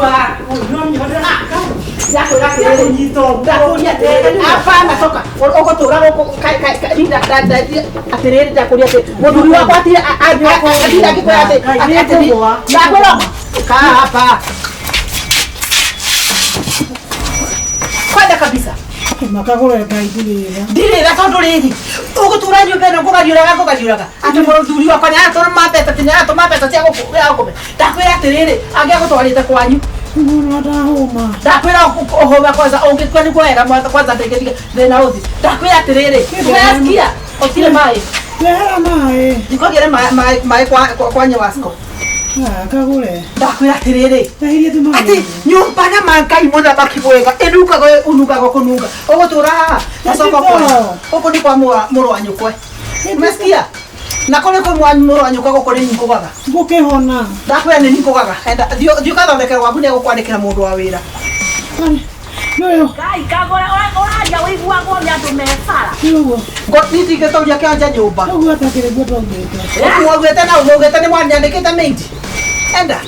Nyumba, yako nyito. Hapana toka. Uko tora uko kai linda aterere ndakuria te. Muduri wako ati aje wako ndira kiko yate. Ati ndakwera. Kaa hapa. Kwenda kabisa. Makagure kaidire. Dire la kondoleni. Uko tura nyumba no kugajuraga. Ati muduri wako ni atora mapesa tinya to mapesa tia ko. Ndakwera aterere age gutwarite kwanyu. Ngoro ndahoma. Ndakwira uhoma kwanza ungikwani kwega mwanza kwanza ndege ndena uthi. Ndakwira atiriri. Unasikia? Otire mai. Lehera mai. Nikogere mai kwa nyawasko. Kagure. Ndakwira atiriri. Tahiria tu mai. Ati nyumba na mankai mona bakibwega. Enuka go unuka go kunuka. Ogotura. Nasoko kwa. Oko ni kwa muro wanyukwe. Unasikia? Nakole kwa muro wanyukwe go kore nikogaga. Ngukihona. Ndakwira ni nikogaga. Enda dio kathondekera waku ni gukwandikira mundu wa wira. Yoyo. Kai kagore oraja wigua ngonya tumefara. Yoyo. Ngotiti getoria kianja nyumba. Yoyo atakire gotongete. Ogwete na ogwete ni mwana ndikite meiti. Enda.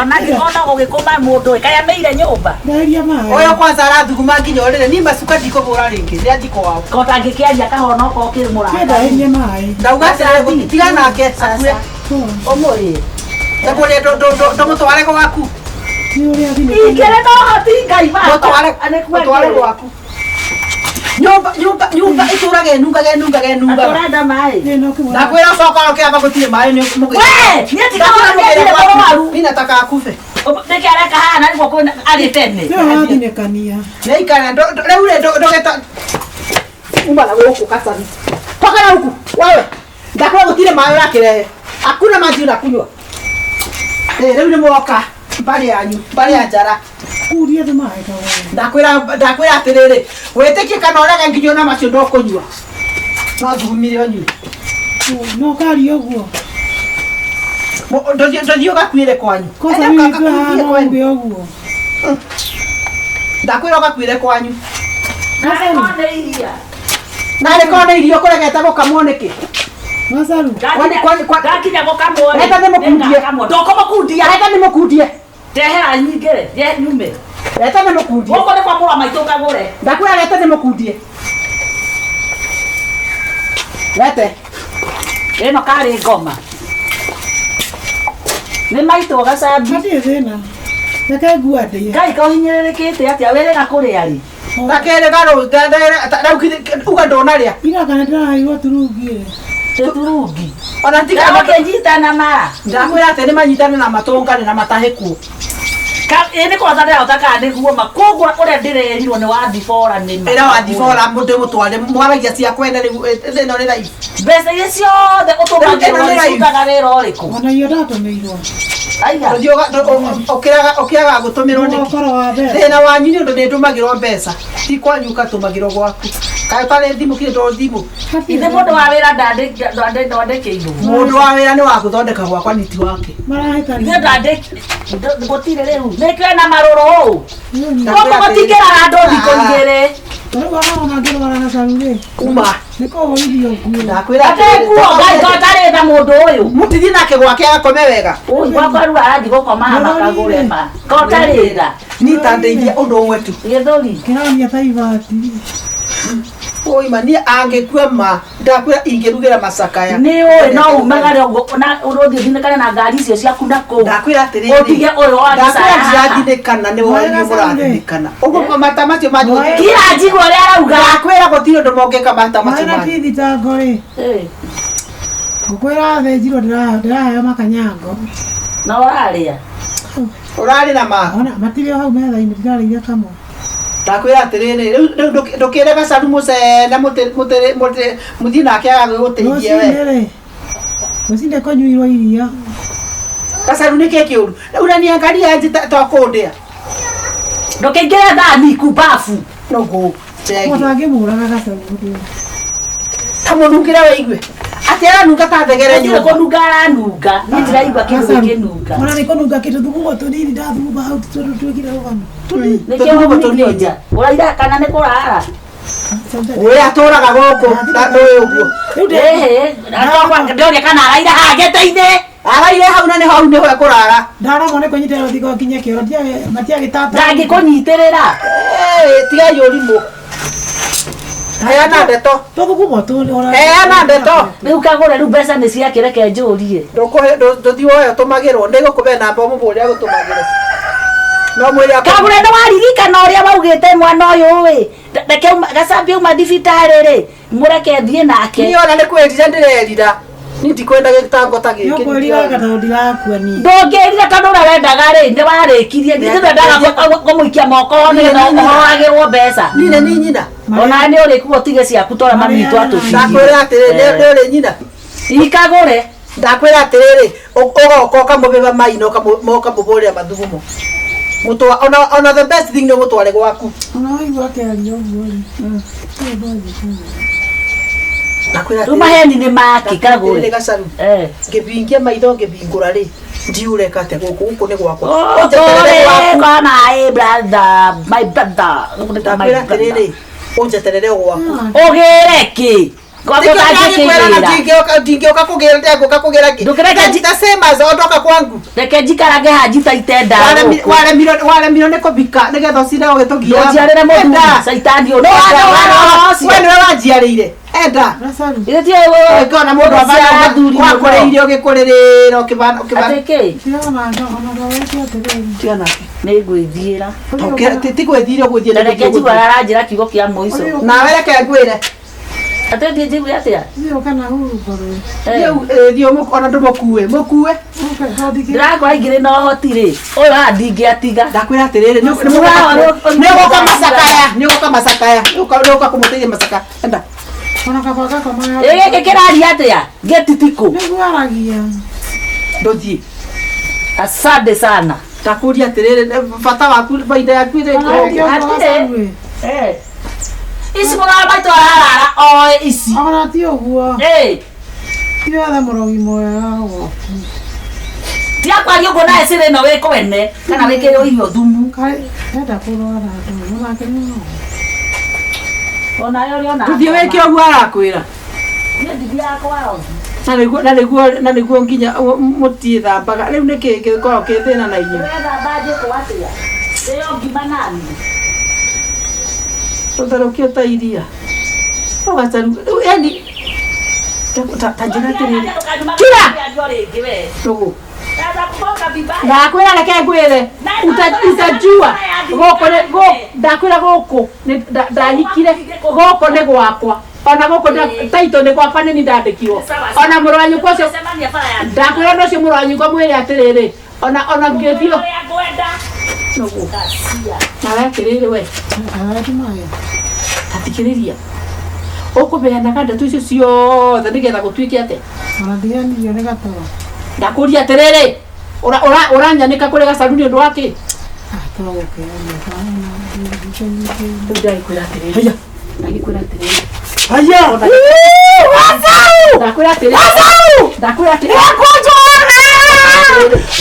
Ona ndikona gugikoma mundu kaya meire nyumba. Ndahiria mai. Oyo kwanza arathuguma nginya orire ni macuka ndiko bura ringi ria ndiko wao. Kota ngikiaria kahona ko kirmura. Ndahiria mai. Ndauga atire gutiga nake akue. Omori. Ndakore ndo mutware ko waku. Ikere no hatinga iba. Mutware ko waku. Nyumba iturage nunga. Atorenda mai. Ndakwira soka oke aba gutire mai ni mugi. We, nieti kahona kile boro waru. Mimi nataka akufe. Ndekere kahana niko kwenda ali tene. Yo hatinekania. Neikana ndo geta. Umala woko kasani. Toka na huku. Wewe. Ndakwira gutire mai yakire. Hakuna maji unakunywa. Leo ni mwoka. Bali yanyu, bali ajara. Kuria tu mai kagure. Ndakwira atiriri. Weteke kana oraga nginyo na macio ndokunywa. No thumire onyu. No kari oguo. Ndio gakwire kwanyu. Kosa mimi kwa ngombe oguo. Ndakwira gakwire kwanyu. Nare iria. Nare kone irio kuregeta gukamoneke. Masaru. Gakinya gukamwo. Reta nimukundie. Ndoko mukundia. Reta nimukundie. Tehera nyingere, ye nyume. Reta nimukundie. Goko ne kwa mura maito kagure. Ndakwira reta nimukundie. Rete. Eno kari ngoma. Ni maito gacabi. Hadi thina. Nake guade. Ngai ko hinyerekete atia were na kuri ari. Takere garo ndaukire uga ndonaria. Ira kana ndahaiwa turugire. Turugi. Ona tika bakejita na mara. Ndakwira ate ni manyitane na matongane na mataheku. Ka ene kwa tata utaka ndiguo makogwa ore ndirerirwo ni wa difora ni. Era wa difora mundu mutware mwaragia cia kwenda no ni live. Besa yecio de otomagero utaga rero riku. Ona iyo ndatumirwo. Aiya. Ndio okiraga gutumirwo ni. Thina wanyu ni undu ndumagirwo mbeca. Ti kwanyu katumagirwo gwaku. Kae pale thimu kile ndo thimu. Ine mundu wa wira ndandeke indo. Mundu wa wira ni wa guthondeka gwakwa niti wake. Maraheka. Ine ndandeke gotire riu. Nekwe na maroro. Ngoko gotikera ndo dikoigere. Toro wana ngero wana sarure. Uma. Niko wolidio kuo. Ndakwira ate kuo ngai gotare na mundu uyu. Mutithi nake gwake akome wega. Uyu gwakwaru arathi gukoma makagure ma. Gotarira. Ni tandeithia undu umwe tu. Githori. Kirania taivati. Oi mani angekua ma ndakwira ingerugira macakaya. Ni oi no umagare na urothi thindikane na ngari icio ciaku na ku. Ndakwira atiriri. Otige uyu wa Ndakwira ndirathindikana ni woi murathindikana. Ugo mata macio manyu. Kira njigwo ria arauga. Ndakwira gutiro ndumongeka mata macio Mana manyu. tithi tangore. Ukwira thejiro ndirahe makanyango. Na oraria. Urari na ma. Ona matire hau metha ini ndirarĩire kamwe. Ndakwira atiriri ndukire gacaru mucena muthi nake agagũteithia we. Musinde konyuirwo iria. Gacaru nĩ kĩĩ kĩũru? Urania ngari yanji takũndĩa. Ndũkĩingĩre ndani kubafu. No go. Otangĩmũraga gacaru mũndũ. Tamũnungĩre wĩigue. Ati aranunga ta thegere nyũmba. Nĩ kũnunga aranunga. Niĩ ndiraigua kĩndũ gĩkĩnunga. Ona nĩ kũnunga kĩndũ thugumo tũnini ndathumba hau twĩkire rũgano. Nĩkĩo mũtonionja. Ũraira kana nĩ kũrara. We atũraga gũkũ na ndũĩ ũguo. Ndoria kana araira hageteine. Ara ile hau na ne hau ne ho kurara. Ndara mone kunyitera thigo kinye kiro matia gitata. Ndangi kunyitirira. Tiga yorimu. Aya na ndeto. Tugumo tu ora. Na ndeto. Riu kagure riu mbeca ni cia kireke njurie. Ndothiwoyo tumagirwo ndi gukube namba muburia gutumagire. No mwiri Kagure ndo waririkana uria baugite mwana uyu wi. Reke gacabi uma thibitari ri. Mureke thie nake. Ni ona ni kwendira ndirerira. Ni ndikwenda gitango ta giki. Yo kwirira kana ndirakua ni. Ndongerire kana urarendaga ri ndi warikirie ndi ndendaga kumuikia moko ni nohagirwo mbeca. Nine ni nyina. Ona ni uri kuo tige ciaku tora mami itu atukirie. Ndakwira atiriri uri nyina. Ikagure. Ndakwira atiriri ugoka ukamubeba maino ukamuburia mathugumo. Mutwa ona the best thing no mutware gwaku. Ona igwa kiario ngori. Ruma heni ni maki kagure. Ni gacaru. Ngibingia maitho ngibingura ri. Ndiure kate guku ni gwakwa. Ojeterere gwaku. Kana brother, my brother. Ndakwira atiriri unjeterere gwaku. Ogere ki. Ndingioka kugira ndego kakugira ki. Ndasema zondoka kwangu. Reke njikarage hajita itenda. Waremiro ni kubika nigetha ucinde ugitugia. Ndojiarire mundu saitani uno. Wewe wanjiarire. Enda. Ile tie wewe kana mundu abana wakoreire ugikurira ukibana. Ateke. Tiona ndo ona weke atiriri. Tiona. Ni gwithira. Tigwithira gwithira. Reke njiwara njira kigo kia muico. Na reke ngwire. Ate die jibu atia. Ndio kana huru baro. Dio mukona ndo mukue. Ndakora igire no hotire. Oya ndingi atiga. Ndakwira atiriri ni goka masakaya. Ni goka masakaya. Uka kumuteithia masaka. Enda. Ona kabaga kama. Ege kirari atia. Getitiko. Niguo aragia. Ndothie. Asante sana. Takuria atiriri bata waku baida yaku ire. Isi mwana baito arara isi. Ona ti oguo. Tio tha murogi moya wo. Tia kwa nyogo na esire no weko wene kana weke yo irio thumu. Kai enda kurora ndo no makeni no. Ona yo na. Tuthie weke oguo arakwira. Ni ndigi yakwa. Na niguo nginya mutie thambaga riu niki gikoro kithina na inyu. Thambaje kwa atia. Leo gimanani. Totharukio ta iria. Ogacaru. Yani tajira tiriri. Kira. Tugu. Ndakwira reke ngwire. Utajua. Goko ndakwira goko. Ndanyikire goko ni gwakwa. Ona goko taito ni gwakwa ni ndandikirwo. Ona muranyu kwacio. Ndakwira nocio muranyu kwa mwire atiriri. Ona ngithio. Tugu. Na atiriri we. Maya. Tatikiriria. Ukubeana kada tu icio ciothe nigetha gutwike ate. Ona ndiani yo ni gatoro. Ndakuria atiriri. Uranyanika kuri gacaru ni undu waki. Togo ke Ndai kwira atiriri. Haya. Ndai kwira atiriri. Haya. Wasau. Ndakwira atiriri. Wasau. Ndakwira atiriri.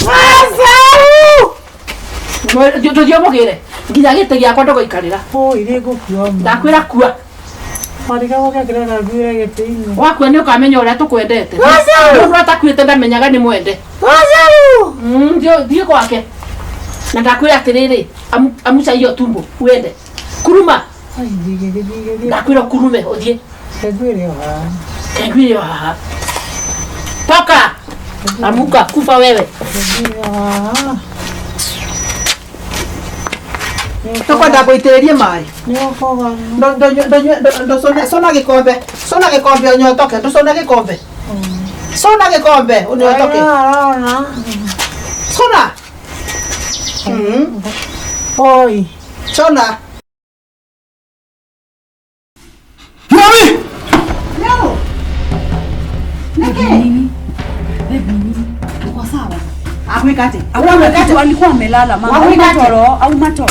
Wasau. Ndio mugire. Nginya gite giakwa ndogoikarira. Ire gukua. Ndakwira kua. Marika woka kirana gwire gitini. Wakua ni ukamenya uria tukwendete. Ndio atakwite ndamenyaga ni mwende. Ndio kwake. Na ndakwira atiriri, amuca iyo tumbo uende. Kuruma. Ai dige. Ndakwira kurume uthie. Kegwire ha. Kegwire ha. Toka. Amuka kufa wewe. Kegwire ha. Toko ndagoitererie mai. Ni okoga. Ndo sona gikombe. Sona gikombe onyotoke. Ndo sona gikombe. Sona gikombe onyotoke. Sona. Oi. Sona. Mami! Leo. Nini? Uko sawa? Amwekate. Amwekate walikuwa wamelala mama. Au matoro.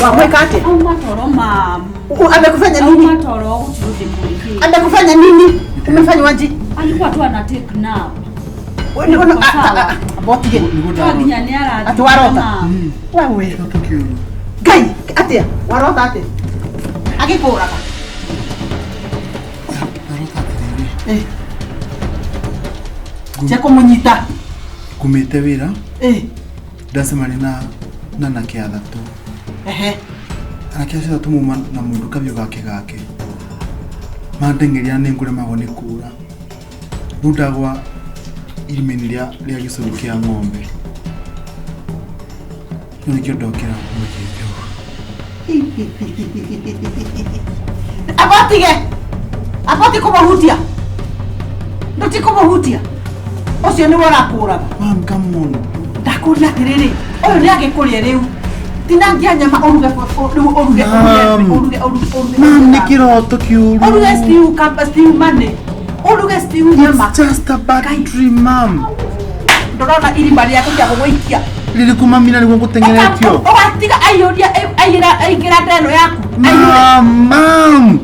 Amwekate. Au matoro mama. Amekufanya nini? Matoro uturudi kule. Amekufanya nini? Umefanya waje? Alikuwa tu ana take nap. Wewe botige. Waginyani ara. Atwarota. Wewe. Gai, atia. Warota atia. Agikura. Cheko munyita. kumite wira ndasemani na nake athatu anake acio athatu muma na mundu kabio gake mandengeria ningure magone kura rudagwa irimeni ria gicuri kia ng'ombe nikio ndokera mujinjo abati kumuhutia nduti kumuhutia ucio ni wora kuraga mam come on ndakuria atiriri uyu ni agikuria riu tinangia nyama oruge mam ni kiroto kiuru oruge stew mane oruge stew nyama it's just a bad dream mam ndorona irima ria kuja gwikia lilikumamina ni ngutengeretio atiga aigira ndeno yaku mam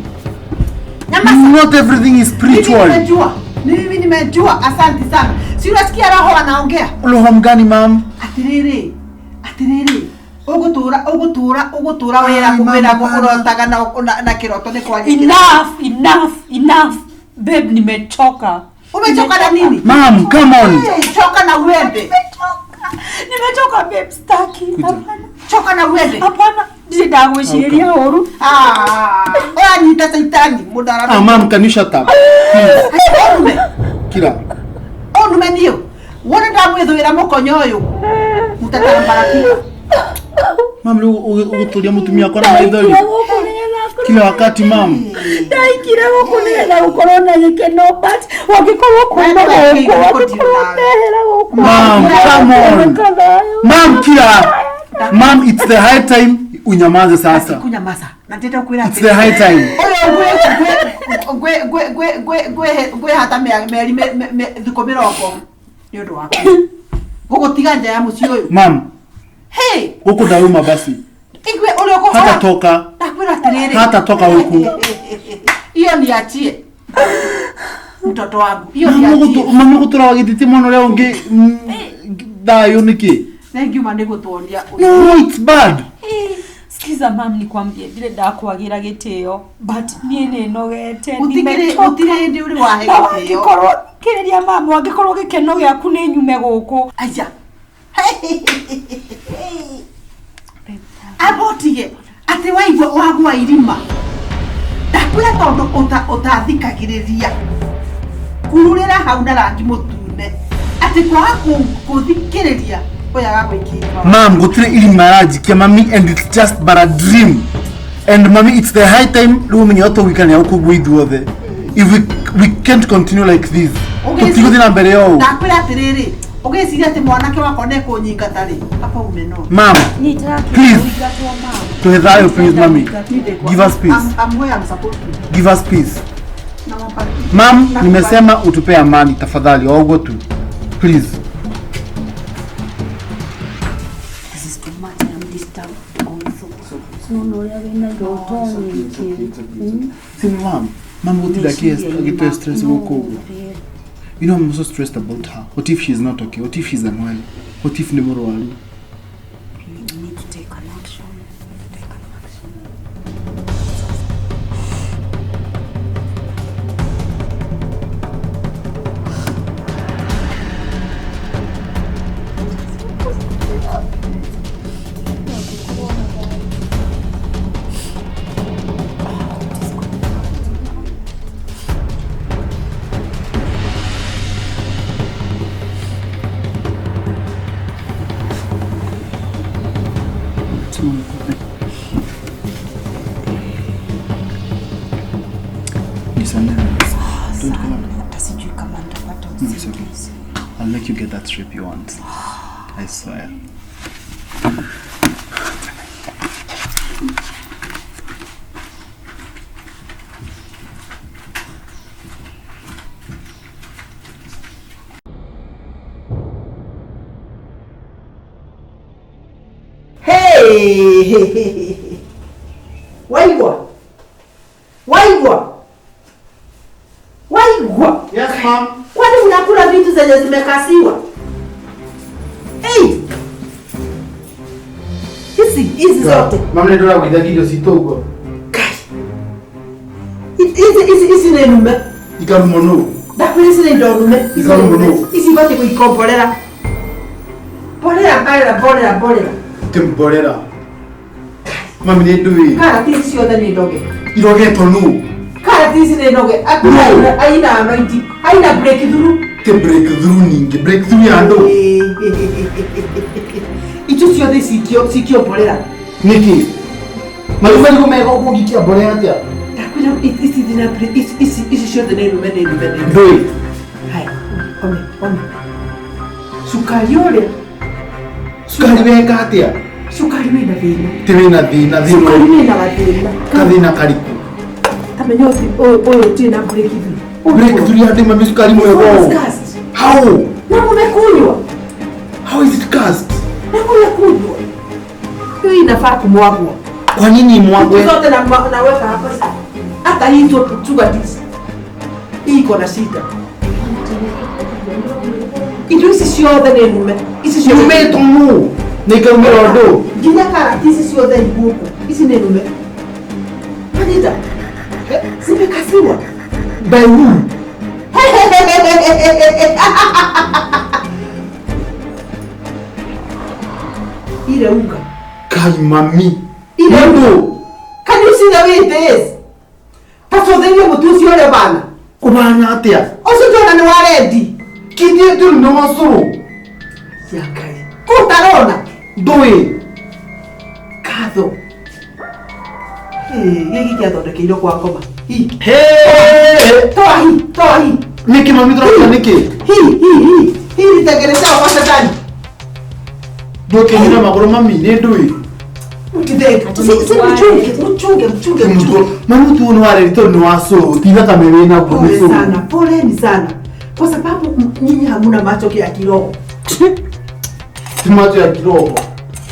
not everything is spiritual mimi nimejua asante sana si unasikia roho anaongea roho mgani mam atiriri ugutura wera kumwira kurotaga na kiroto ni kwa enough babe nimechoka umechoka na nini mam come on choka na uende nimechoka babe staki choka na uende hapana ndagwiciria oru oya nita saitani mudara mam can you shut up kila onume ndio wona ndamwithwira mukonyo uyu mutatambaraki mam uguturia mutumia kwa na maithori kila wakati mam ndaikire gukunira ukorona gikeno but wagikorwo kuma guku mam come on mam kila mam it's the high time unyamaze sasa kunyamaza nateta kuira it's the high time gwe hata meri thikomiroko ni undu wako gugutiga nja ya muci uyu mam hey huko dauma basi ingwe ule uko hata toka takwira tiriri hata toka huku hiyo niachie mtoto wangu hiyo niachie mama kutura wagititi mono leo ngi dayo niki thank you mane gutuonia no it's bad sikiza mam nikwambie ndire ndakwagira gitio but nie ne nogete utire ndi uri wahe gitio korwo kireria mam wangikorwo gikeno giaku ni nyume guku aja abotige ati waigwa wagwa irima ndakwira tondu utathikagiriria kururira hau na rangi mutune ati kwa kuthikiriria oya gwikira mam gutire irima rajikia mami and it's just but a dream and mami it's the high time lumenye oto wikane huko bwithuothe if we can't continue like this tutigothi na mbere yao ndakwira atiriri ugeciria ati mwanake wako ne kunyinga tari apa umeno mam please tuhethayo please mami give us peace I'm supposed to give us peace mam nimesema utupe amani tafadhali ogo tu please this is too much I'm disturbed no ya vena yotoni mam gutida kies stress goko. You know, I'm so stressed about her. What if she's not okay? What if she's unwell? What if Nemoro Walu? You need to take an action. I'll make you get that trip you want. I swear. Hey! Waigwa! Yes, ma'am. Kwani unakula vitu zenye zimekasiwa? Hey! Hizi zote. Mama ndio wida video sitogo. Hizi ni nume. Ikarumono. Dakwiri hizi ndio nume. Ikarumono. Hizi zote kuikombolera. Bolera kaira bolera. Tim bolera. Mami ni ndui. Karati ciothe ni ndoge. Irogetwo nu. Karati ici ni ndoge. Akuna aina maiti. Aina breakthrough. Te breakthrough ningi. Breakthrough ya ndo. Itu ciothe cikio bolera. Niki. Mami kumeka kugikia bolera atia. Takwira isi ciothe ni nume. Ndui. Hai. Ome. Sukari ule. Sukari weka atia. Sukari wina thina. Ti wina thina thina. Sukari wina thina. Kathina kariku. Tamenyo oyo tina breakthrough. Breakthrough ya ndo mami sukari mwego. How? Na umekunywa. How is it cast? Na umekunywa. Hiyo inafaa kumwagwa. Kwa nini mwagwe? Zote naweka hapa sasa. Hata hizo sugar dish. Iko na shida. Itu isi ciothe ni nume. Isi ciothe Nume tomu. Nikamwira ndo. Ginya karati isi ciothe iguku. Isi ni nume. Anita. Zimekasiwa. By who? Ile unga. Kai mami. Ile ndo. Can you see the way it is? Pasodhenyo mutusi ole bana. Kubanya atia. Osijona ni waredi. Kiti tu ndo masoro. Yakai. Kutarona. Doi. Katho. Hiki kiathondekeirwo kwa ngoma. Hi. Toa hi. Niki mami troka niki. Hi ritengenezewa kwa shetani. Doke hina magoro mami ni ndui. Ukideka. Mchunge. Mami tu no wale rito no aso. Tiga kama wewe na kwa Pole sana. Poleni sana. Kwa sababu nyinyi hamuna macho ya kiroho. Timacho ya kiroho.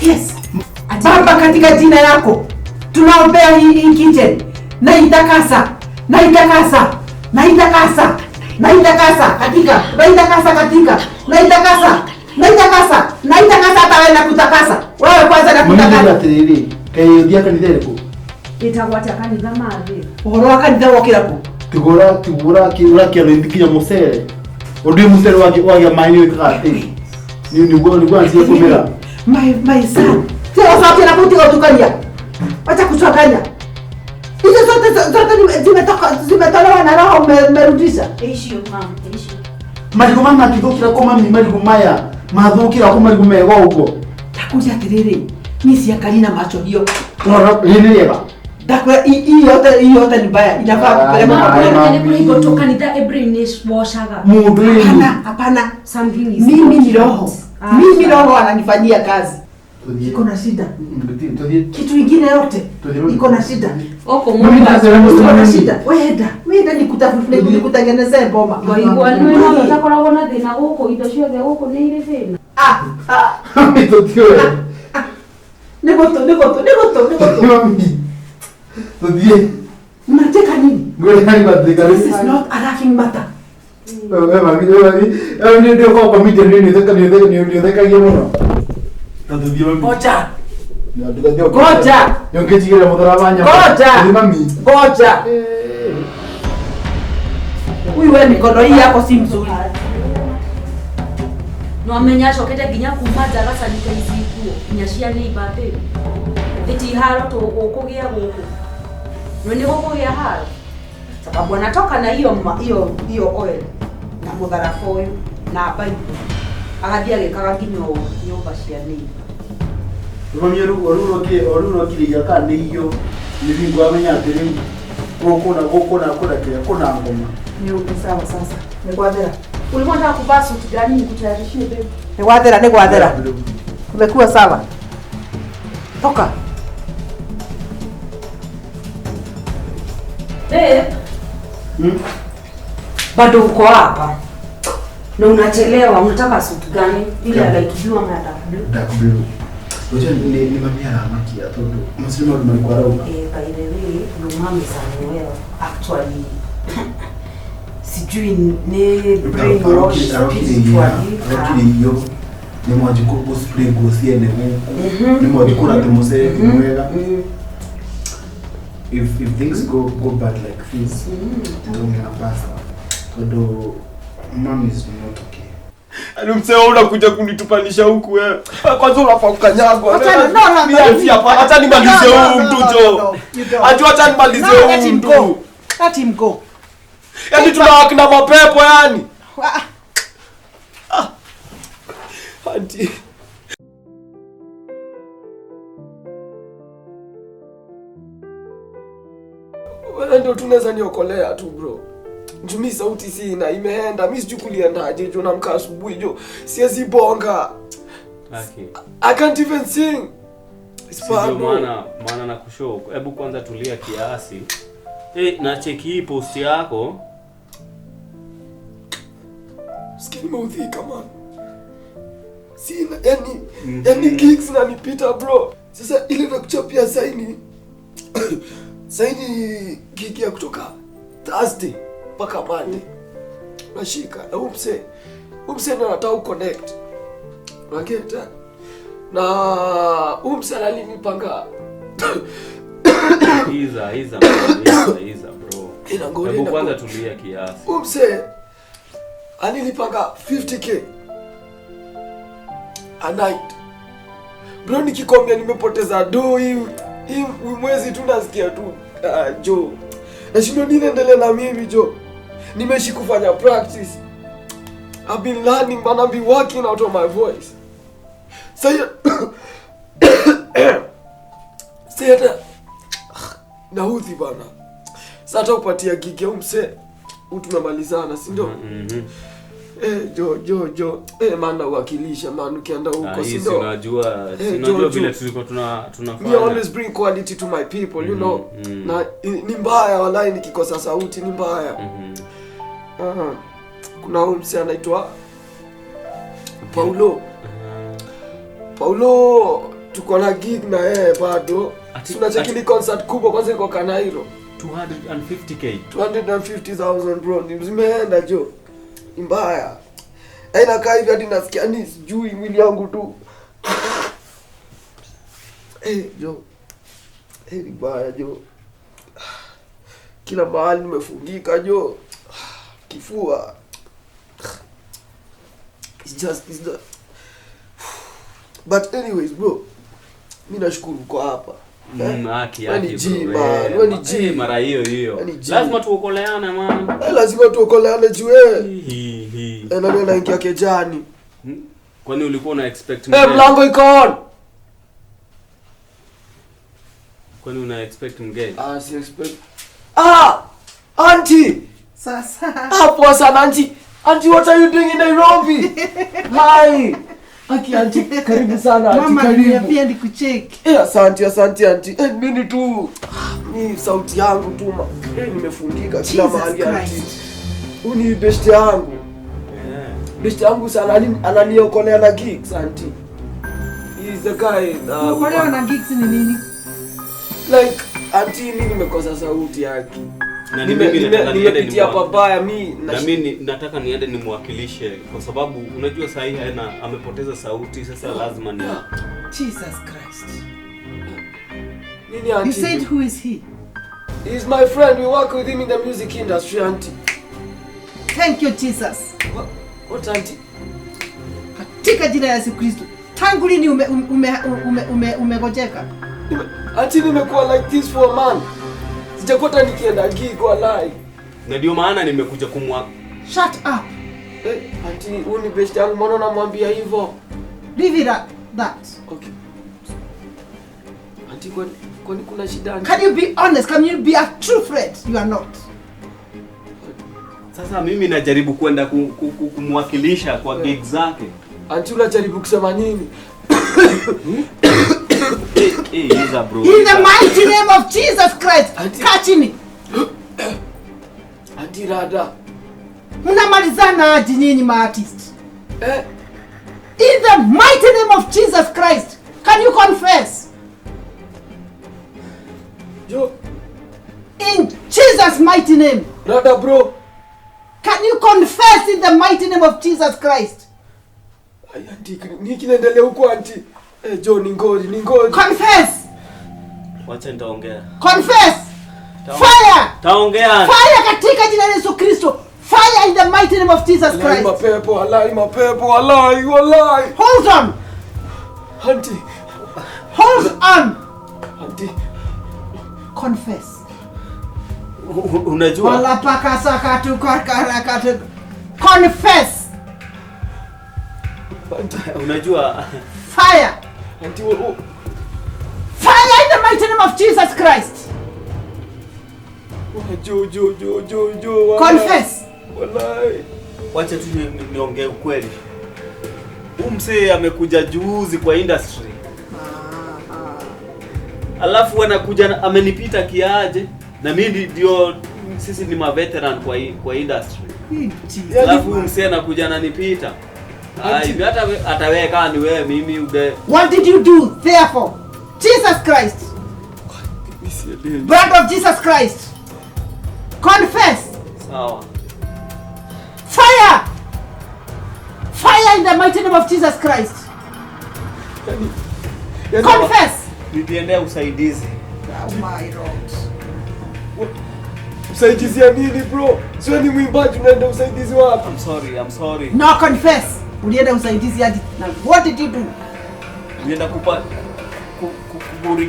Yes. Baba, katika jina lako tunaombea hii kitchen na itakasa hata wewe na kutakasa wewe kwanza na kutakasa. Mimi atiriri kai dia kanitha riko Itagwata kanitha mathi. Uhoro wa kanitha wokira ku tigora kia ndikinya musere odi musere wake maini wikati ni anzie kumira my son. Sio sababu na kuti otukania. Acha kuchanganya. Hizo zote zimetolewa na roho merudisha. Issue mama, issue. marigo mama kithukira kwa mami marigo maya mathukira kwa marigo mego ugo Takuja tiriri. Mimi siangalina macho hiyo. ora linilega Dakwa hii yote ni mbaya. Inafaa kupeleka Mama, ni kuliko to kanitha every nish washaga. mudu ni Hapana. Something is. Mimi ni roho. Mimi roho ananifanyia kazi. Iko na shida. Kitu kingine yote iko na shida. Oko Mimi Mungu nasema Iko na shida. Wewe nikutengenezee boma. waigua nĩ no takoragwo na thĩna gũkũ indo ciothe gũkũ nĩ irĩ thĩna. mitotio Negoto. mami tudie Mnateka nini? ngore hani badika This is not a laughing matter. mami ndio kwa mimi ndio nitaka yemono tudie mami Ngoja. Goja. Yongejigira mudharabanya. Goja. Ni mami. Ngoja. Wewe mikono hii yako si mzuri. No amenya acokete nginya kuma Jagasa nikaizikuo nginya cia nĩ ibathĩ ĩti haro to ũkũgĩa gũkũ no nĩ gũkũgĩa haro Sababu anatoka na hiyo oil na mudharafu huyu na Bible. Agathia gikaga nginya nyumba cia nĩ. Mami oruno kiriya kandi iyo nivingo amenya atiri kuna ngoma. Ni sawa sasa. Ni gwathera. ulikuwa unataka kuvaa suti gani nikutayarishie baby Ni gwathera. Umekuwa sawa. Toka. bado uko hapa na unachelewa unataka suti gani ile alaikijua ama Dakubiru. Oje ni mami aramaki atondo. Musima mali rauka. by the way mama Samuel actually sijui ni brainwash spiritually yo ni mwajiko go spray go siene huko ni mwajiko na temose mwega. If things go bad like this, don't get past. Although mom is not okay. Ani msee unakuja kunitupanisha huku wewe. Kwanza unafaa kukanyagwa. Acha nimalize huu mtu jo. Acha nimalize huu mtu. Let him go. Yaani tunawakina mapepo yani. Auntie. Wewe ndio tunaweza niokolea tu bro. Jumi sauti sina imeenda. Mimi sijui kuliendaje jo namka asubuhi jo. Siwezi bonga. Okay. I can't even sing. Maana nakushow. Hebu kwanza tulia kiasi. Na cheki hii post yako. Sikini maudhika man. Sina yani gigs na nipita bro. Sasa ile nakuchapia saini. Saini gig ya kutoka Thursday mpaka Monday. Nashika na umse ndo nataka uconnect. Unageta? Na umse alinipanga. Iza bro. Hebu kwanza tulia kiasi. Umse alinipanga 50k a night. Bro nikikwambia nimepoteza do hii mwezi tu nasikia tu jo. Nashindwa nini endelea na mimi jo. Nimeshi kufanya practice. I've been learning but I've been working out of my voice. Saya naudhi bana. Sasa upatia gig ya umse. Tumemalizana, si ndio? Jo. Maana uwakilisha, maana ukienda huko, si ndio? Unajua vile tulikuwa tunafanya. Me always bring quality to my people, you know. Na ni mbaya wallahi nikikosa sauti ni mbaya. Kuna umse anaitwa Paulo tuko na gig na yeye bado. Tunacheki ni concert kubwa kwanza iko Kanairo. 250k. 250,000 bro. Nimeenda jo. Mbaya. Aina kaa hivi hadi nasikia ni sijui mwili yangu tu. Jo. Ni mbaya jo. Kila mahali nimefungika jo. Kifua. It's the but anyways bro. Mimi nashukuru kwa hapa. Ni mara hiyo. Lazima tuokoleane man. Lazima tuokoleane juu wewe. Na leo naingia kejani. Kwani ulikuwa una expect mgeni? Mlango iko on. Kwani una expect mgeni? Si expect. Auntie. Sasa. Hapo sana auntie. Auntie, what are you doing in Nairobi? Hi. Auntie, karibu sana auntie. Mama niambia nikucheck. Asante auntie. Mimi tu ni sauti yangu tu nimefundika kila mahali auntie. Uni best yangu. Best yangu sana ananiokolea na gigs auntie. He is the guy. Unaokolea na gigs ni nini? Like auntie mimi nimekosa sauti yake. Na nimepitia papaya mimi nataka niende nimwakilishe kwa sababu unajua sasa hii amepoteza sauti sasa lazima ni Jesus Christ. Nini auntie? You said who is he? He is my friend. We work with him in the music industry auntie. Thank you Jesus. What auntie? Katika jina la Yesu Kristo. Tangu lini umegojeka? Auntie nimekuwa like this for a month. Sijakuta nikienda gig wallahi. Na ndio maana nimekuja Shut up. Auntie, uni best yangu mbona unamwambia hivyo? Leave it at that. Okay. Auntie, kwani kuna shida auntie? Can you be honest? Can you be a true friend? You are not. Sasa mimi najaribu kwenda kumwakilisha kwa gig zake. Auntie, unajaribu kusema nini? Bro. In the mighty name of Jesus Christ, catch me. Auntie Rada. Mnamalizana aje nyinyi ma-artist? In the mighty name of Jesus Christ, can you confess? Jo. In Jesus' mighty name. Rada bro. Can you confess in the mighty name of Jesus Christ? Auntie, nini kinaendelea huko auntie? Jo, ni ngoji. Confess. Wacha nitaongea. Confess. Fire. Taongea. Fire katika jina la Yesu Kristo. Fire. Fire in the mighty name of Jesus Christ. Mapepo, walai. Hold on. Auntie. Hold on. Auntie. Confess. Unajua? Wala pakasa tu karakarakatu. Confess. Unajua? Fire. Auntie, Fire in the mighty name of Jesus Christ. Jo. Confess. Walai. Wacha tu niongee ukweli. Huyu msee amekuja juzi kwa industry. Alafu anakuja amenipita kiaje? Na mimi ndio sisi ni maveteran kwa industry. Alafu msee anakuja ananipita. Hivi hata ataweka ni wewe mimi ude. What did you do therefore? Jesus Christ. Blood of Jesus Christ. Confess. Sawa. Fire. Fire in the mighty name of Jesus Christ. Confess. Niliendea usaidizi. Oh my Lord. Usaidizi ya nini bro? Sio ni mwimbaji unaenda usaidizi wapi? I'm sorry. No, confess. Ulienda usaidizi hadi. What did you do? Nienda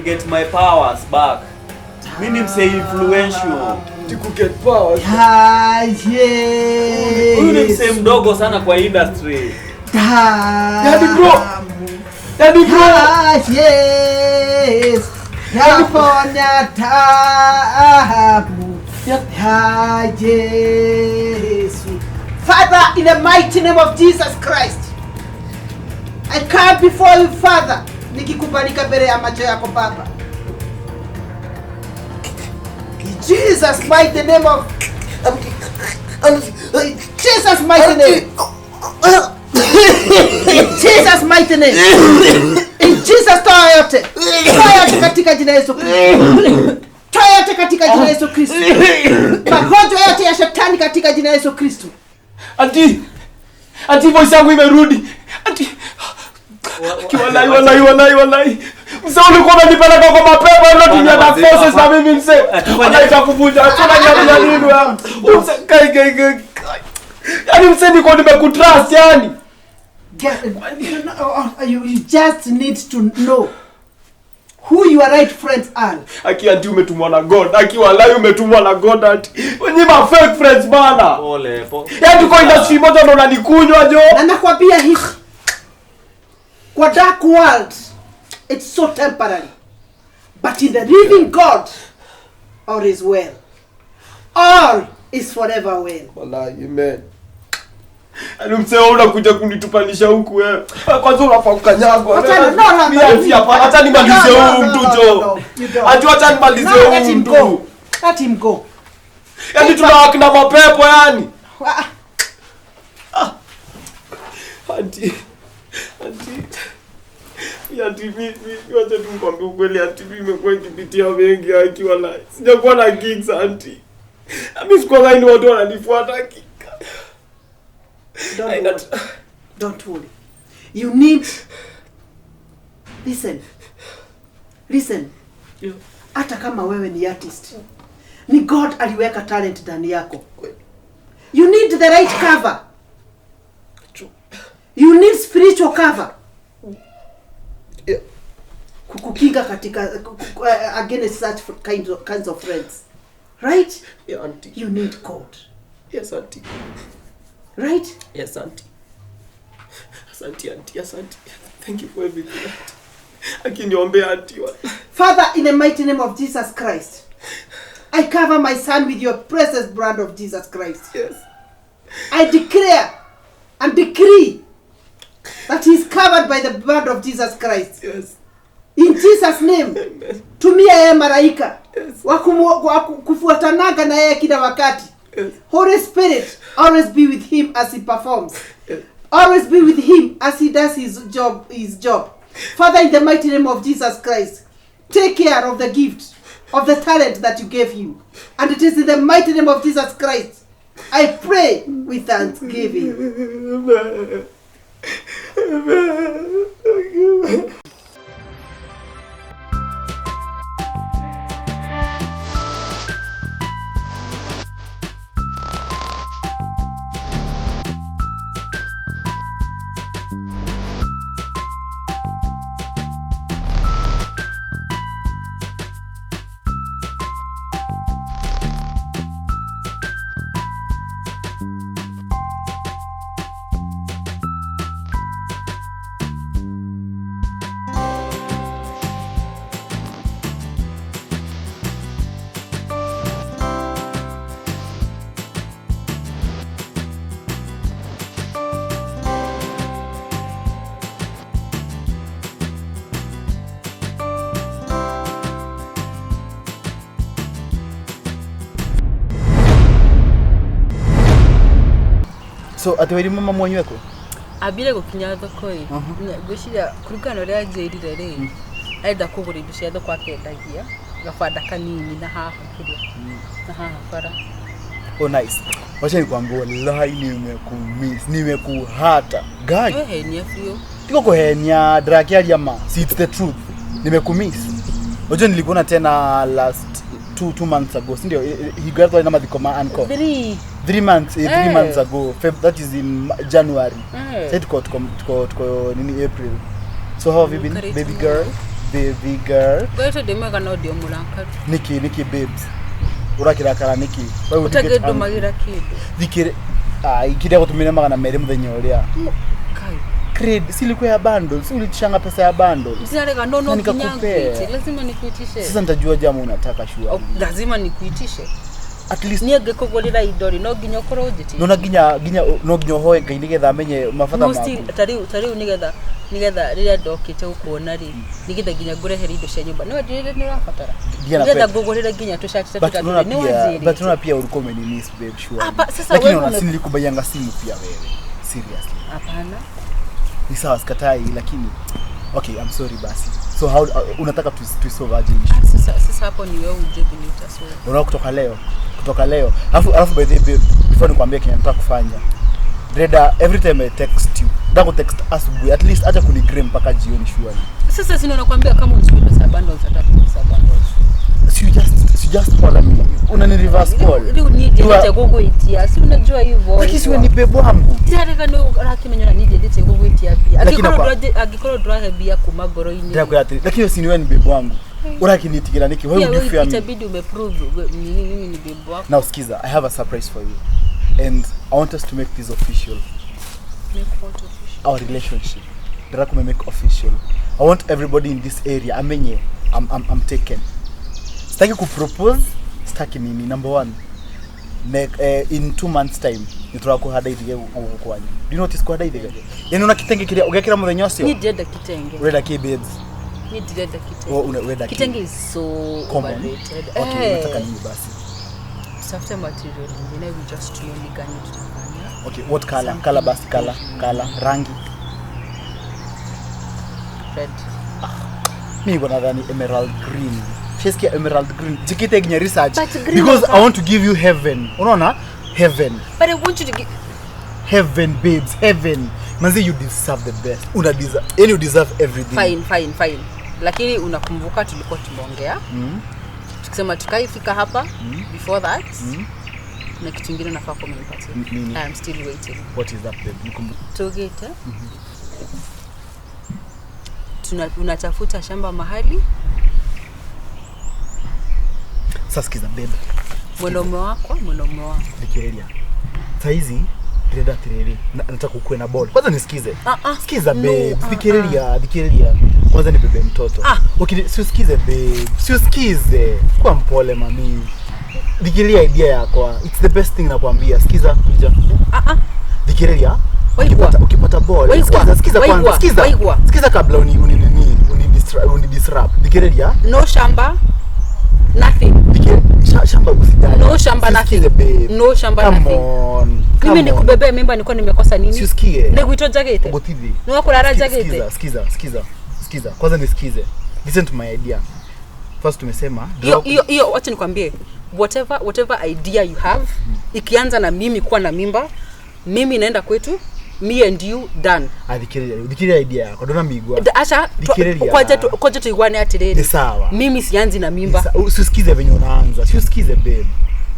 get my powers back. Mimi ni msee influential. To get powers. Yes. Huyu ni msee mdogo sana kwa industry. Daddy bro. Yes. Yaponya tabu. Yes. Father, in the mighty name of Jesus Christ, I come before you, Father. Nikikubalika mbele ya macho yako Baba. In Jesus' mighty name of Jesus' mighty name. In Jesus' mighty name. In Jesus' toa yote. Toa yote katika jina Yesu Kristo. Toa yote katika jina Yesu Kristo. Magonjwa yote ya shetani katika jina Yesu Kristo. Auntie voice yangu imerudi. Auntie. Walai. Msee ulikuwa unanipeleka kwa mapepo na tumia na forces na mimi msee. Anaita kuvunja. Tuna nini wewe? Kai. Yaani msee niko nimekutrust yani. You just need to know who your right friends are. Auntie umetumwa na God. Walai umetumwa na God auntie. Wenye ma fake friends bana. Pole. Yaani tuko industry moja ndo unanikunywa jo. Na nakwambia hivi. Kwa dark world, it's so temporary. But in the living God, all is well. All is forever well. Walai, amen. Ani msee unakuja kunitupanisha huku wewe. Kwanza unafaa kukanyagwa. Acha nimalize huu mtu jo. Acha nimalize huu mtu. Let him go. Yaani tunawaki na mapepo yani. Auntie. Mimi wacha tu nikwambie ukweli auntie, mimi nimekuwa nikipitia mengi akiwa na sijakuwa na gigs auntie. Mimi sikuwa gani watu wananifuata hakika. Don't worry. You need listen. Hata kama wewe ni artist, ni God aliweka talent ndani yako. You need the right cover. You need spiritual cover. Kukukinga katika against such kinds of friends. Right? Yeah, auntie. You need God. Yes, auntie. Right? Yes, auntie. Yes, auntie. Thank you for everything. Akiniombea auntie. Father, in the mighty name of Jesus Christ, I cover my son with your precious blood of Jesus Christ. Yes. I declare and decree that he is covered by the blood of Jesus Christ. Yes. In Jesus' name. Amen. Tumia yeye malaika. Yes. Kufuatanaga na yeye kila wakati. Yes. Holy Spirit, always be with him as he performs. Yes. Always be with him as he does his job. Father, in the mighty name of Jesus Christ, take care of the gift, of the talent that you gave him. And it is in the mighty name of Jesus Christ I pray with thanksgiving. Amen. So atwiri mama mwanyu wako abire gukinya thoko ĩ ngwĩciria kũringana ũrĩa njĩrire rĩ aenda kũgũra indo cia thoko akendagia gabanda kanini na haha kĩrĩa na haha bara. Oh nice. Wacha nikwambie wallahi nimekuhata. Guy. Wewe ni afio. Tiko kuhenya drakiaria ma. See it's the truth. Nimekumiss. Unajua nilikuona tena last 2 months ago. Ndio he graduated na madhikoma anko. 3 months 3 months ago. That is in January. Said tuko nini April. So how have you been baby girl? Baby girl. Wewe demo kana audio mulanka. Niki babes. Urakira kara niki. Wewe utagedo magira kido. Dikire ikide gutumira magana mere muthenya uria. Kai. Credit siliku ya bundles ulichanga pesa ya bundles. Zinarega no kinyangu. Lazima nikuitishe. Sasa nitajua jamu unataka shua. Lazima nikuitishe. At least niege kugurira idori no ginya korojeti. No ginya no ginya hoye ngai nigetha amenye mafata maku. No tariu nigetha rira ndokite ukuona ri nigetha ginya ngurehera indo cia nyumba. No ndirire ni rafatara. Nigetha ngugurira ginya tushati tutatu ni waziri. But una pia ulikuwa umenimiss babe sure. Sasa wewe lakini nilikubayanga simu pia wewe. Seriously. Hapana. Ni sawa sikatai lakini okay I'm sorry basi. So how unataka tusolve aje issue? Sasa hapo ni wewe uje kunitasoma. Unaona kutoka leo. Alafu by the way before nikwambie kile nataka kufanya. Reda every time I text you. Ndako text asubuhi at least acha kunigram mpaka jioni surely. Sasa sina nakwambia kama unachukua pesa bundles atapesa bundles. You just call me. Unani reverse call. Ndio ndio kukuitia. Si unajua hivyo. Lakini siwe nipe bwangu. Tayari kana rakimenya nije ndite kukuitia pia. Agikoro drahe bia kuma goroini. Ndio lakini usiniwe ni bebo wangu. Urakinitikira niki wewe ujifia mimi. Itabidi umeprove mimi ni bebo wako. Now skiza, I have a surprise for you. And I want us to make this official. Make what official? Our relationship. Ndara make official. I want everybody in this area amenye I'm taken. Sitaki kupropose, sitaki nini. Number 1. In 2 months time nitwa kuhada ithige ukwanyu. Do you notice kuhada ithige? Yani una kitenge kile ugekira muthenya ucio. Ni deda kitenge. Ureda ki babes. Ni deda kitenge. Oh unaweda ki. Kitenge is so overrated. Okay, unataka nini basi? Soft material nyingine we just tuone gani tutafanya. Okay, what color? Color basi color rangi. Red. Mimi bwana dhani emerald green. Cheskia emerald green. Jikite ginye research because I want to give you heaven. Unaona? Heaven. But I want you to give heaven babes, heaven. Manzi you deserve the best. You deserve everything. Fine. Lakini unakumbuka tulikuwa tumeongea? Tukisema tukaifika hapa before that. Na kitu kingine nafaa kunipatia. I am still waiting. What is that babe? Nikumbuka. Togete. Unatafuta shamba mahali? Sasa sikiza babe. Mwanaume wako. Dikirelia. Saizi reda tireri. Nataka ukue na ball. Kwanza nisikize. Sikiza babe. Dikirelia. Kwanza ni bebe mtoto. Okay, siusikize babe. Siusikize. Kwa mpole mami. Dikirelia idea yako. It's the best thing nakwambia. Sikiza kuja. Dikirelia. Ukipata ball. Sikiza kwanza. Sikiza kabla uni disrupt. Dikirelia. No shamba. Nothing. Shamba usijali. No shamba nothing. No shamba nothing. Mimi nikubebea mimba nilikuwa nimekosa nini? Siusikie. Nikuito jagete. Ogothithi. Ni kulala jagete. Sikiza. Kwanza nisikize. Listen to my idea. First tumesema hiyo acha nikwambie. Whatever idea you have, ikianza na mimi kuwa na mimba, mimi naenda kwetu. Me and you done. Dikirelia idea yako. Dona migwa. Acha kwaje tuigwane atireri. Ni sawa. Mimi sianzi na mimba. Usikize venye unaanza. Usikize babe.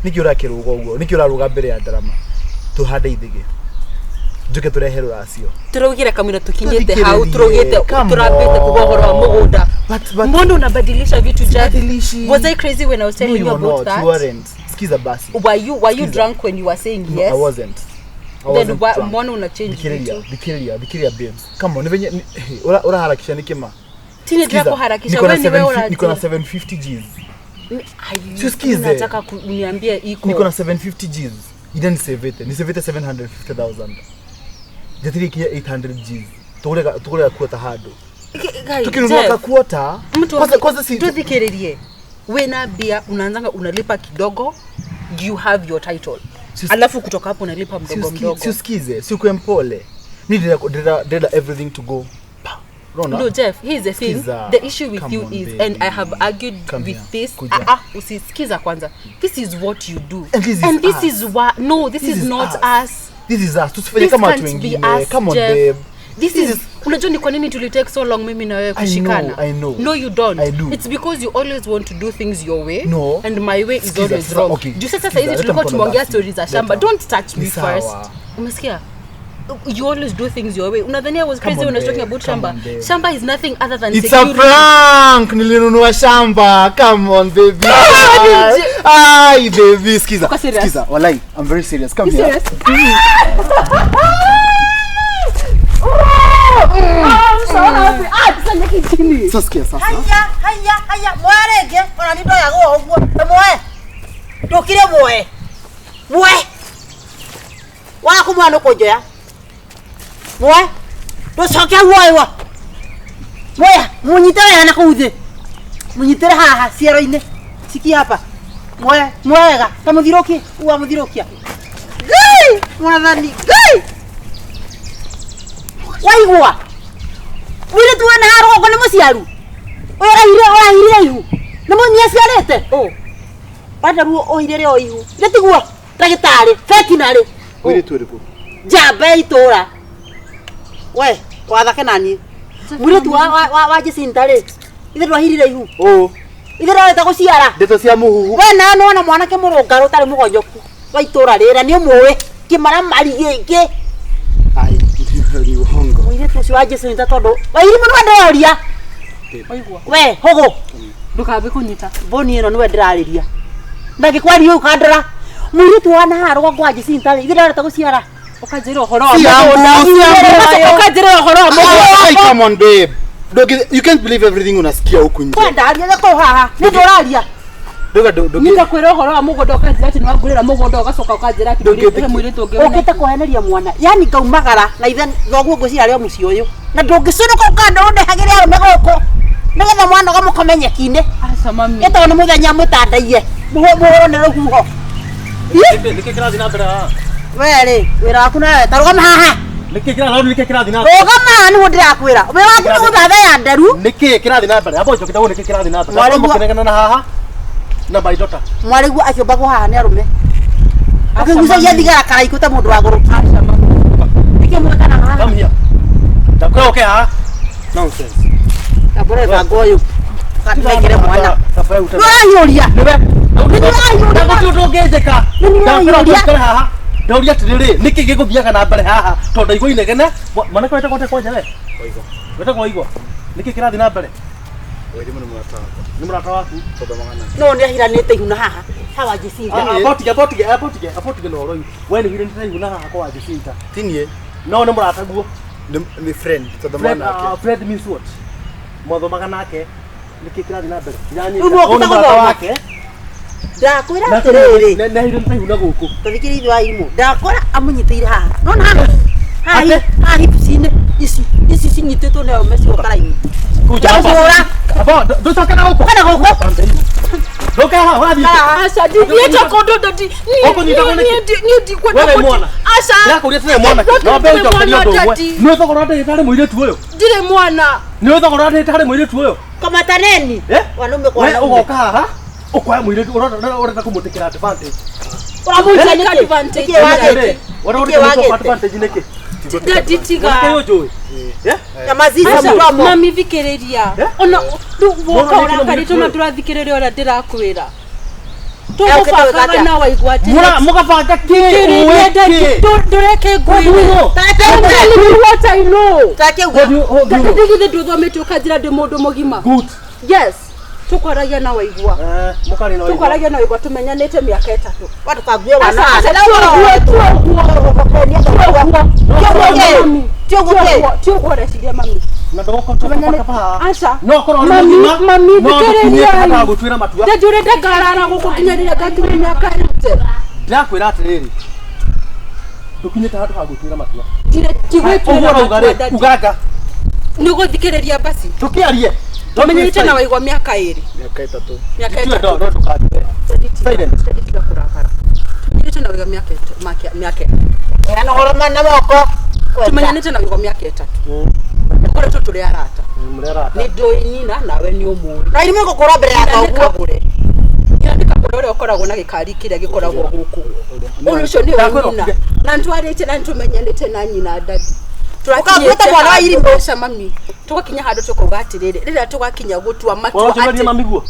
Nikiora kirugo ugo. Nikiora ruga mbere ya drama. Tuhada ithige. Juke turehero racio. Turogire kamera tukinyete hau turogete turabete kubohora wa mugunda. Mbona unabadilisha vitu jadi? Was I crazy when I was telling you about that? You weren't. Sikiza basi. Were you drunk when you were saying yes? No, I wasn't. Then mbona una change vitu? Dikirelia babes. Come on, venye ora harakisha nikema. Tini drako harakisha wewe ni wewe ura. Niko na 750 Gs. Sikize. Nataka kuniambia iko. Niko na 750 Gs. Iden save it. Ni save it 750,000. Jatiri kia 800 Gs. Tukule kuota hado. Tukinunua kuota. Kwanza si tudhikirelie. Wewe na bia unaanzanga unalipa kidogo. You have your title. Alafu kutoka hapo unalipa mdogo mdogo. Siusikize, siukuwe mpole. Need everything to go. No, Jeff, here's the thing. The issue with you is, and I have argued with this. Usisikiza kwanza. This is what you do. And this is what, no, this is not us. This is us. Tusifanye kama watu wengine. Come on, babe. This is, unajua ni kwa nini tulitake so long mimi na wewe kushikana? I know. No, you don't. I do. It's because you always want to do things your way. No. And my way is always wrong. Juu sasa hizi tulikuwa tumeongea stories za shamba. Don't touch me first. Umesikia? You always do things your way. Unadhani I was crazy when I was talking about shamba? Shamba is nothing other than security. It's a prank. Nilinunua shamba. Come on, baby. Ay, baby. Skiza. Walai, I'm very serious. Come here. Serious? I'm so happy. Tusanye kichini. Sasikia sasa. Haya. Mwarege. Ona nindo yago ogwo. Mwe. Ndokire mwe. Wala kumwana kojoya. Mwe. Tucoke muoyo. Moya, munyitare na kuuze. Munyitare haha ciero-ine. Siki hapa. Mwega. Tamuthirokie. Uwa muthirokia. Gai! Mwathani. Gai! Waigua. Wile tuona harogo ni muciaru. Oira ihu. Ni munyiaciarete. Wanda ruo oirere o ihu. Ndetigua. Ndagitari, veterinary. Wile tuiriku. Jambe itura. We, wathake nani? Wile tu wa Jacintare. Ithe ndwahirire ihu. Ithe ndorete guciara. Ndeto cia muhuhu. We na nona mwanake murungaru tari mugonyoku. Wa itura rira ni umwe. Kimara mari giki. Ai, ni uhongo. Wile tu cio wa Jacintare tondu. Wa irimu ni ndoria. We, hogo. Ndukabe kunyita. Boni ino niwe ndirariria. Ndagikwari yu kandira. Mwiri tu wana haro kwa Jacintare. Ithe ndorete guciara. Ukajira uhoro. Ukajira uhoro. Come on, babe. You can't believe everything unasikia huku nje. Kwenda aria ko haha. Ni ndoraria. Nikakwira uhoro wa mugondo ukajira ati nwagurira mugondo ugacoka ukajira ati ndire mwiri tu ngiona. Ukite kuheneria mwana. Yani ngaumagara na ithe thoguo ngucira rio muci uyu. Na ndungicuruka ukanda undehagire arume goko. Nigetha mwana gamukomenye kinde. Aca mami. Ito ni muthenya mutandaie. Muhoro ni ruhuho. Niki kirathi na mbere haha. Were, wira waku nawe tarugama haha. Niki kirathi na. Rugama ni ndirakwira. Wira waku ni guthatha ya nderu. Niki kirathi na mbere. Abo njokita niki kirathi na mbere. Abo mukenegana na haha. Na baidota. Mwarigu akiomba ko haha ni arume. Akigusa ya thigara karaiku ta mundu wa guru. Niki mwekana haha. Come here. Takwa okay haha. Nonsense. Abore bagoyo. Katigire mwana. Tafauta. Ndoria. Niwe. Ndogezeka. Ndogezeka haha. Ndoria tiriri niki giguthiaga na mbere haha tondu igwa inegene mwana kwete kwanja we. Oigo. Weta kwa igwa. Niki kirathi na mbere. Wewe ni murata waku. Tondu magana. No ni ahiranite ihu na haha. Hawa Jacintare. Apotige no roi. Wewe ni hiranite ihu na haha kwa Jacintare. Tinie. No ni murata guo. Ni friend. Tondu magana. Friend means what? Motho magana ake. Niki kirathi na mbere. Yani ni murata wake. Ndakwira atiriri. Na hiranite ihu na guku. Tuthikiri ithu aimu. Ndakwira amunyitire haha. Nona haha. Haha hipsine. Isi sinyititwo nayo meci okaraini. Kuja hapa. Abo, ndotoka na huko. Kana huko. Ndoka haha, wapi? Asha, dieta kondo dadi. Ni kwa wewe mwana. Asha. Yako uliye tena mwana. Na wewe utakaliwa ndo wewe. Niwe thoko rote itare mwire tu wewe. Dire mwana. Niwe thoko rote itare mwire tu wewe. Kama taneni. Wanaume kwa wanaume. Wewe ugoka haha. Okwaya mwire tu urata kumutekera advantage. Uramuja ni advantage. Urata advantage neke. Dadi tiga. Wewe joe. Ya maziza mdomo. Mami vikiriria. Ona woka urakarito na turathikiriria ora ndirakwira. Tugufaka na waigwa ati. Mugafaka ki. Ndureke ngwire. Tell me what I know. Take ugo. Ndigithe nduthomete ukajira ndi mundu mugima. Good. Yes. Tukwaragia na waigwa. Mukari na waigwa. Tukwaragia na waigwa tumenyanite miaka 3. Watu kaguye wana. Tio reciria mami. Na ndoko tumenyanite pa. Asha. No korona mami thikiriria. Hata gutwira matua. Ndajurete ngarara gukukinyarira gakinya miaka 3. Ndakwira atiriri. Tukinyite hatu ha gutwira matua. Dire tigwetwira matua. Ugaga. Niguthikiriria basi. Tukiarie. Tumenyite na waigwa miaka 2. Miaka 3. Miaka 3. Ndo tukatwe. Silent. tumenyanite na wega miaka yana horo mana moko tumenyanite na wega miaka 3 ukore tu turi arata ni ndoinina nawe ni umuri na irimo gukora mbere ya KAGURE yandika kore ukoragwo na gikari kiria gikoragwo guku ucio ni wina na ntwarite na ntumenyanite na nyina dadi tukakwita mwana wa irimo mami tugakinya handu tukuga atiriri rira tugakinya gutua matua ati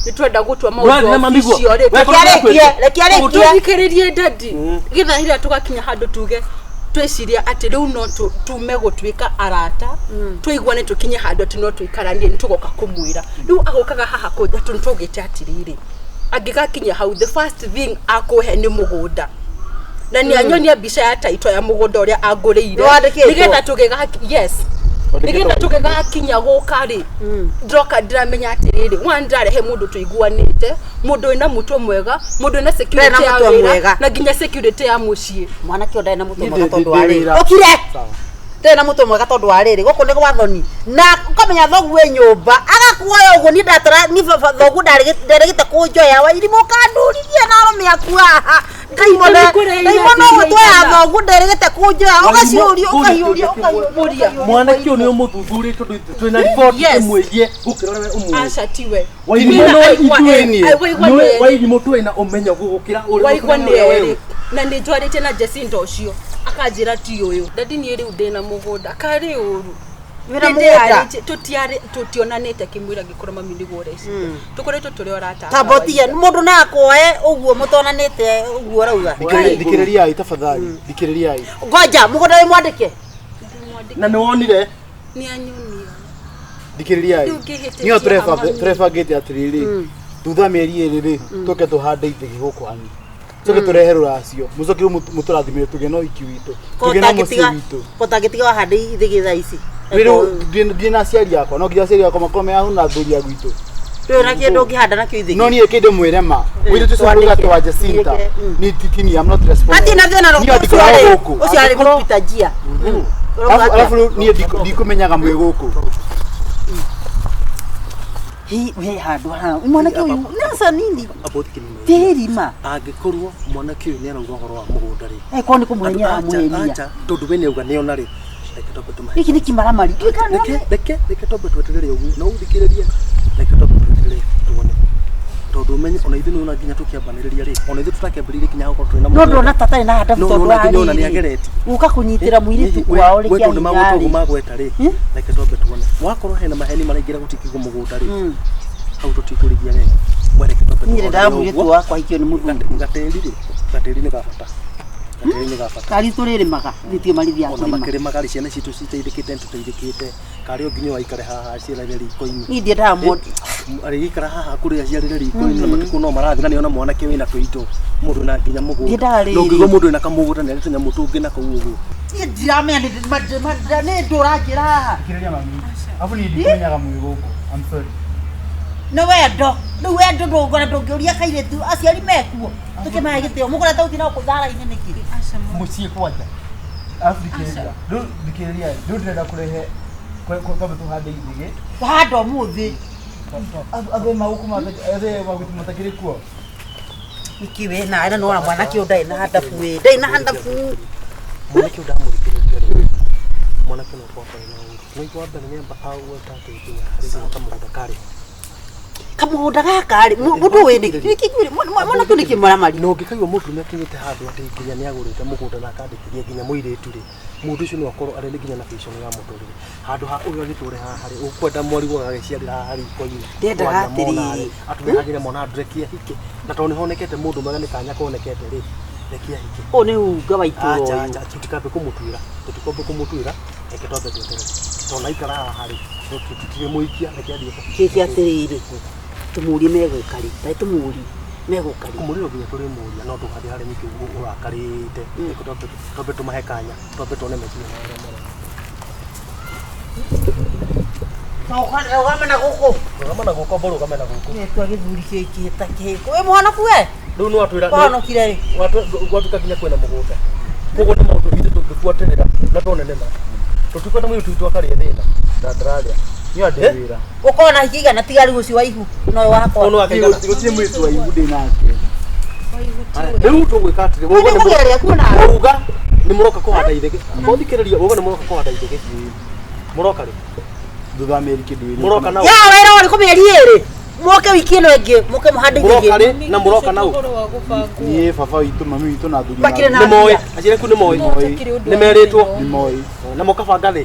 ni twenda gutua maundu cio rekia tukiririe dadi githa rira tugakinya handu tuge tweciria ati riu no tume gutwika arata twaigua ni tukinye handu ati no twikaranie ni tugoka kumwira riu agokaga haha kuja tugite atiriri agigakinya hau the first thing akuhe ni mugunda na ni anyonia bica ya taito ya mugunda uria aguriire nigetha tugega yes nigetha tugega kinya gukari droka ndiramenya atiriri wandarehe mundu tuiguanite mundu ina mutwe mwega mundu ina security ya wira na ginya security ya mucii mwana kio ndai na mutwe mwega tondu ari okire tena mutwe mwega tondu ari guku ni gwathoni na ukamenya thogu we nyumba agakuoya uguo ni ndatara ni thogu ndaregite kunjoya wa irimo kanduririe na romi akua ndaimono gutwaya thogu ndaregite kunjoya ugaciuria ukahiuria mwana kio ni umuthuthurie tondu twina report imwegie gukira we umwe aca tiwe waithimo twina umenya gugukira uri na ni njwarite na Jacinta ucio akajira ti uyu dadi ni ri udena mugunda kari uru wira mugunda tutionanite kimwira gikoro mami ndigoreci tukoretwo turi orata tabotia mundu na akoe uguo mutonanite uguo rauga thikiriria ai tafadhali thikiriria ai ngoja mugunda we mwandike na ni wonire ni anyonia thikiriria ai niyo trefa gate atiriri thutha mieri iri tuke tuhande ithigi guku ani tuke turehe ruracio mucoki muturathimire tuge no iki witu tuge no muci witu kotagitiga wahande ithigi tha ici riru ndina aciari yakwa no nginya aciari yakwa makome ahu na thuria gwitu twina kindu ngihanda nakio ithigi no nie kinde mwirema witu tucoka twa Jacinta ni titini I'm not responsible ati na thina ro ucio ari kupita njia alafu nie ndikumenyaga mwe guku we handu ha mwanake uyu nasa nini terima angikorwo mwanake uyu ni arauga horo wa mugunda ri ko ni kumuhenya muhenia acha tondu we ni uga ni ona ri reke tobe tumahe iki ni kimaramari reke tobe tweterere ugu no uthikiririe reke tobe tweterere tuone tondu menye ona ithu ona nginya tukiambaniriria ri ona ithu tutakiambiriria kinya hoko twina no ndona tata na hata tondu wa ri ona ni agereti uka kunyitira mwiritu kwao ri kia tondu magutu magweta ri reke tobe tuone wakorwo hena maheni maraingira gutikigo mugunda ri hau tutikurigia wega wereke tobe tuone ni ndamu yetu wakwa ikio ni mundu gateri ni gabata kari turire maga thitio marithia ona makere magari ciana citu citeithikite tuteithikite kari onginyo aikare haha ciana ri koini ni ndie ndamo ari ikara haha kuria ciana ri koini na matuko no marathina ni ona mwanake wina tuito mundu na nginya mugunda no ngigo mundu na kamugunda ni tunya mutungi na kuugu ni drama ni madane ndurajira thikiriria mami afu ni ndikumenyaga mwe guku I'm sorry no wendo ndugora ndungiuria kairetu aciari mekuo tukimahe gitio mugora tauti na kuthara ine nikiri mucie kwanja afrikiriria thikiriria ndu ndenda kurehe kwa tuhande ithige hando muthi ave mauku magutu matakiri kuo ikiwe na ina no mwana kio ndai na hadafu we ndai na hadafu mwanake ndamurikiriria mwanake no kwa no ikwa bana nyamba au tatu ikinya hari kama mudakari kamuhunda gakari mundu wini ikigwire mwana tu nikimaramari no ngikaigwa mundu mekinyite handu ati nginya ni agurite mugunda na kandikiria nginya muiritu ri mundu ucio ni wakorwo ari nginya na vision ya muturire handu ha uyo giture haha ri ukwenda mwari gwa giciarira haha ri koini ndenda gatiri atumehagira mona drekia hike na toni honekete mundu mwega ni kanya konekete ri rekia hike o ni unga waitu acha tutikabe kumutwira eketobe twetere tona ikara haha ri tutire muikia rekia dieka kiki atiriri tumuri megukari tai tumuri megukari kumuriro ginya turi muria no tukadi hari niki urakarite tobe tumahe kanya tobe tone mekinya na ugamena guku boro ugamena guku ni twagithuri kiki takiko we mwana kuwe ndu no atwira bano kire watu kakinya kwena mugunda kogo ni maundu bitu tukifuatenera na tone nema tutukwenda mwitu twakari thina ndandralia ni adewira ukona hikiga na tigari guci wa ihu no wako no akigana gutie mwitu wa ihu ndinake Rĩu tũgwĩka atĩrĩ, Wewe nĩ mũgere kuona. uga nĩ mũroka kũhanda ithege. Mũthikĩrĩria uga nĩ mũroka kũhanda ithege. Mũroka rĩ? Thutha mĩeri kĩndũ Mũroka na Ya wera wari kũmĩeri ĩrĩ. Moke wiki ĩno ĩngĩ, moke mũhande ithege. mũroka rĩ na mũroka na niĩ baba witũ mami witũ na thuri Bakire na nĩ moĩ, aciari aku nĩ moĩ. Nĩ merĩtwo. nĩ moĩ Na mũkabanga thĩ.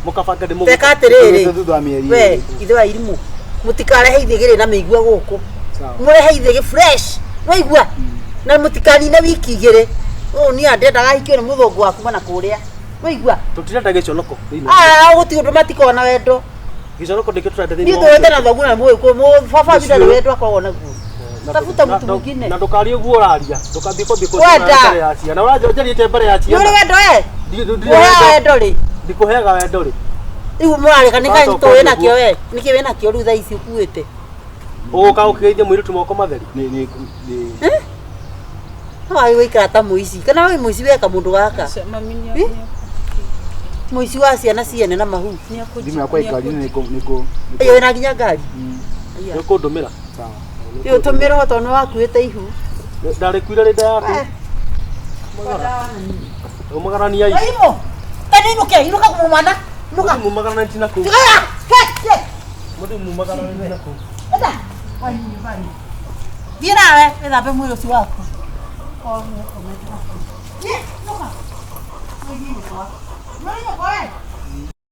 Mũkabanga thĩ Teka atĩrĩrĩ. thutha mĩeri We, ithe wa irimũ. Mũtikarehe ithege na mĩigua gũkũ. Mũrehe ithege fresh. Waigua? Na mũtikanine wiki igĩrĩ. Ni andenda gahikio nĩ mũthũngũ waku mana kũrĩa. Waigua? Tũtirenda gĩconoko thĩinĩ. Gũti ũndũ matikona wendo. Gĩconoko ndĩkĩ tũrenda Ni thĩinĩ. twende na thogu na mũĩ kũ baba witũ nĩ wendo akoragwo naguo. Tafuta mtu mwingine. Na ndũkarie guo ũraria. Ndũkambie kwambie Wenda. mbere ya ciana. Ũranjariĩte mbere ya Nĩ ciana. ũrĩ wendo wendo rĩ. Ndikũheaga wendo rĩ. Rĩu mũrareka nĩ kaĩ tũ wĩna kĩo we. Nĩkĩ wĩna kĩo rĩu thaa ici ũkuĩte. Ũgũka ũkĩgeithia mũirĩtu moko matheri. nĩ Wai wĩikara ta mũici. Kana wĩ mũici weka mũndũ gaka. Mũici wa ciana ciene na mahu. thimũ yakwa ĩkari nĩkũ Ĩyo wĩna nginya ngari. Nĩ kũndũmĩra. Ĩyo tũmĩra tondũ wakuĩte ihu. Ndarĩkuire rĩnda yaku. Umagarania hii. Waimo. Tani inuka kumumana. Inuka. Mumagarania tina ku. Tigaya. He. Mudu mumagarania tina ku. Eda. Wai nyumbani. Thiĩ nawe wĩthambe mwĩrĩ ũcio waku. Inuka. Mwĩrĩ ũcio waku.